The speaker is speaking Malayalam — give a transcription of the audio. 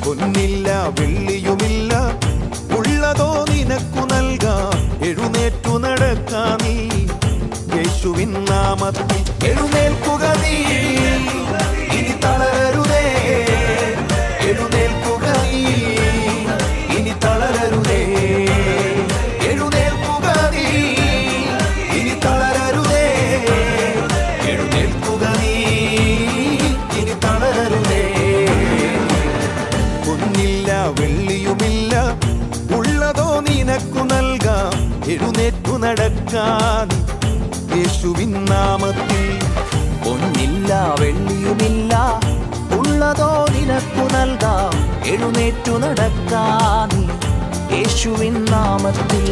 പൊന്നില്ല വെള്ളിയുമില്ല, ഉള്ളതോ നിനക്കു നൽകാം. എഴുന്നേറ്റു നടക്കാ നീ യേശുവിൻ നാമത്തിൽ. എഴുന്നേൽക്കുക നീ, ഇനി തളരരുതേ. എഴുന്നേൽക്കുക നീ, ഇനി തളരരുതേ. എഴുന്നേൽക്കുക നീ, ഇനി തളരരുതേ. എഴുന്നേൽക്കുക നീ, ഇനി തളരരുതേ. പൊന്നില്ല വെള്ളിയുമില്ല, ഉള്ളതോ നിനക്കു നൽകാം. എഴുന്നേറ്റു നടക്കാൻ യേശുവിൻ നാമത്തിൽ. പൊന്നില്ല വെള്ളിയുമില്ല, ഉള്ളതോ നിനക്കു നൽകാം. എഴുന്നേറ്റു നടക്കാൻ യേശുവിൻ നാമത്തിൽ.